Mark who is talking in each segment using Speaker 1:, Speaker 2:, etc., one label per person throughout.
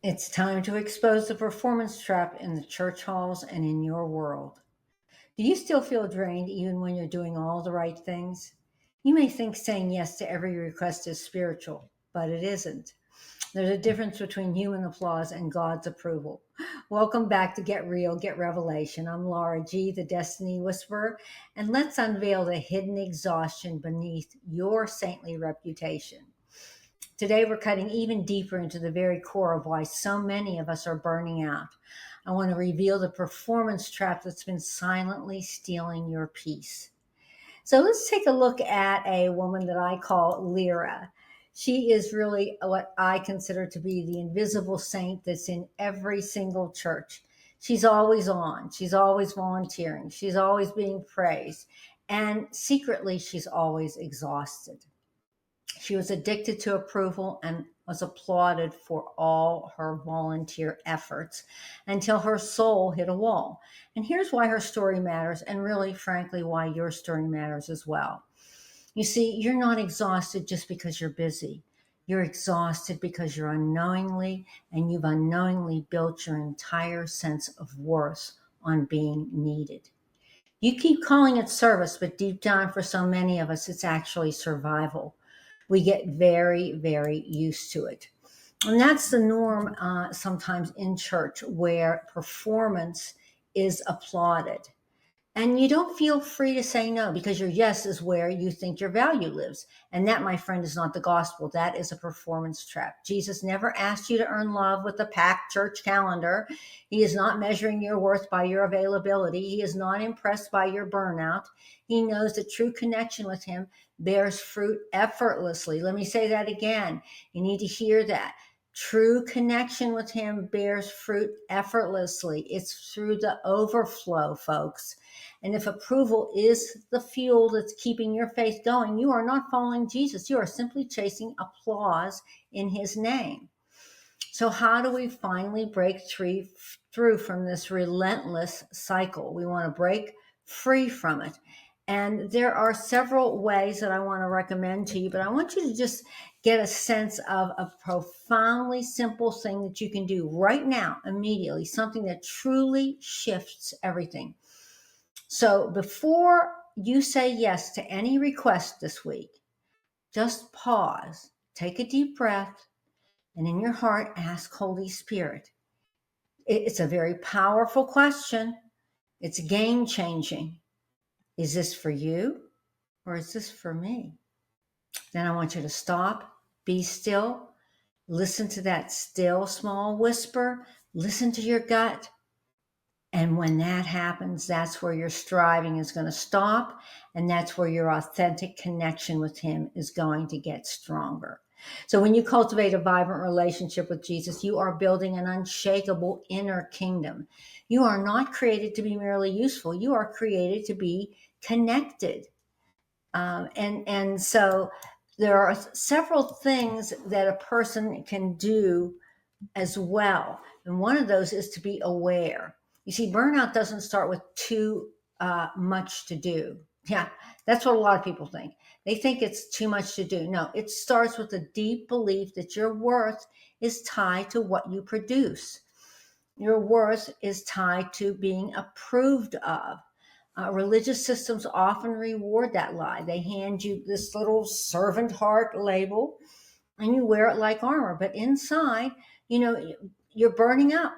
Speaker 1: It's time to expose the performance trap in the church halls and in your world. Do you still feel drained even when you're doing all the right things? You may think saying yes to every request is spiritual, but it isn't. There's a difference between human applause and God's approval. Welcome back to Get Real, Get Revelation. I'm Laura G., the Destiny Whisperer, and let's unveil the hidden exhaustion beneath your saintly reputation. Today, we're cutting even deeper into the very core of why so many of us are burning out. I want to reveal the performance trap that's been silently stealing your peace. So let's take a look at a woman that I call Lyra. She is really what I consider to be the invisible saint that's in every single church. She's always on, she's always volunteering, she's always being praised, and secretly, she's always exhausted. She was addicted to approval and was applauded for all her volunteer efforts until her soul hit a wall. And here's why her story matters, and really, frankly, why your story matters as well. You see, you're not exhausted just because you're busy. You're exhausted because you've unknowingly built your entire sense of worth on being needed. You keep calling it service, but deep down for so many of us, it's actually survival. We get very, very used to it. And that's the norm sometimes in church where performance is applauded. And you don't feel free to say no because your yes is where you think your value lives. And that, my friend, is not the gospel. That is a performance trap. Jesus never asked you to earn love with a packed church calendar. He is not measuring your worth by your availability. He is not impressed by your burnout. He knows that true connection with him bears fruit effortlessly. Let me say that again. You need to hear that. True connection with him bears fruit effortlessly. It's through the overflow, folks. And if approval is the fuel that's keeping your faith going, you are not following Jesus. You are simply chasing applause in his name. So, how do we finally break through from this relentless cycle? We want to break free from it. And there are several ways that I want to recommend to you, but I want you to just get a sense of a profoundly simple thing that you can do right now, immediately, something that truly shifts everything. So before you say yes to any request this week, just pause, take a deep breath, and in your heart, ask Holy Spirit. It's a very powerful question. It's game changing. Is this for you or is this for me? Then I want you to stop, be still, listen to that still small whisper, listen to your gut. And when that happens, that's where your striving is going to stop. And that's where your authentic connection with him is going to get stronger. So when you cultivate a vibrant relationship with Jesus, you are building an unshakable inner kingdom. You are not created to be merely useful. You are created to be connected. And so there are several things that a person can do as well. And one of those is to be aware. You see, burnout doesn't start with too much to do. Yeah, that's what a lot of people think. They think it's too much to do. No, it starts with a deep belief that your worth is tied to what you produce. Your worth is tied to being approved of. Religious systems often reward that lie. They hand you this little servant heart label and you wear it like armor. But inside, you know, you're burning up.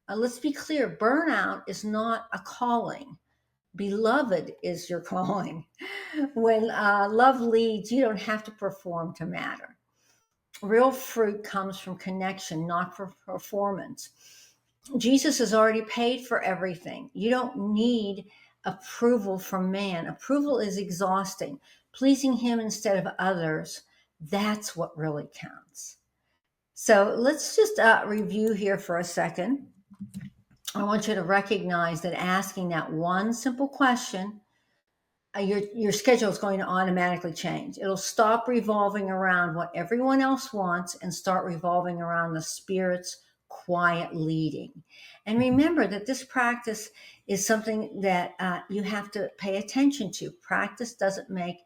Speaker 1: Let's be clear, burnout is not a calling. Beloved is your calling. When love leads, you don't have to perform to matter. Real fruit comes from connection, not for performance. Jesus has already paid for everything. You don't need approval from man. Approval is exhausting. Pleasing him instead of others, that's what really counts. So let's just review here for a second. I want you to recognize that asking that one simple question, your schedule is going to automatically change. It'll stop revolving around what everyone else wants and start revolving around the Spirit's quiet leading. And remember that this practice is something that you have to pay attention to. Practice doesn't make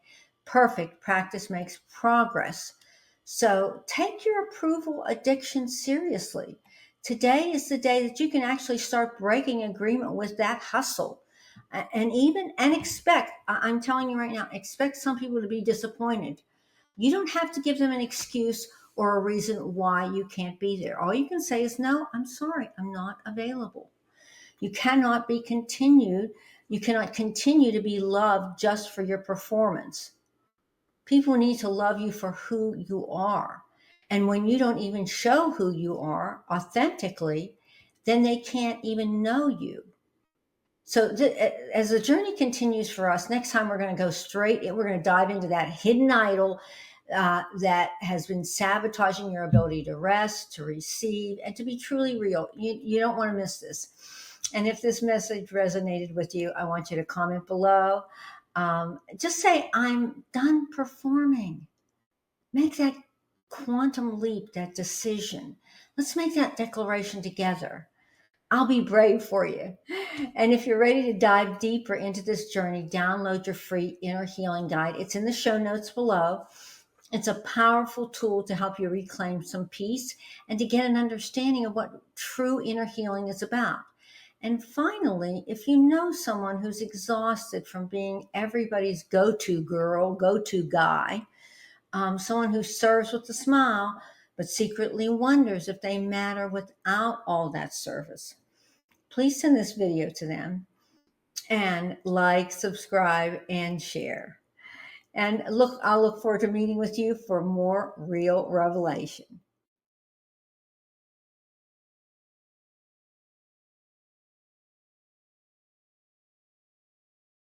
Speaker 1: perfect, practice makes progress. So take your approval addiction seriously. Today is the day that you can actually start breaking agreement with that hustle. And expect, I'm telling you right now, expect some people to be disappointed. You don't have to give them an excuse or a reason why you can't be there. All you can say is, no, I'm sorry, I'm not available. You cannot be continued. You cannot continue to be loved just for your performance. People need to love you for who you are. And when you don't even show who you are authentically, then they can't even know you. So, as the journey continues for us, next time we're going to go straight, we're going to dive into that hidden idol that has been sabotaging your ability to rest, to receive, and to be truly real. You don't want to miss this. And if this message resonated with you, I want you to comment below. Just say, I'm done performing. Make that quantum leap, that decision. Let's make that declaration together. I'll be brave for you. And if you're ready to dive deeper into this journey, download your free inner healing guide. It's in the show notes below. It's a powerful tool to help you reclaim some peace and to get an understanding of what true inner healing is about. And finally, if you know someone who's exhausted from being everybody's go to girl, go to guy, someone who serves with a smile, but secretly wonders if they matter without all that service, please send this video to them and like, subscribe, and share. And look, I'll look forward to meeting with you for more real revelation.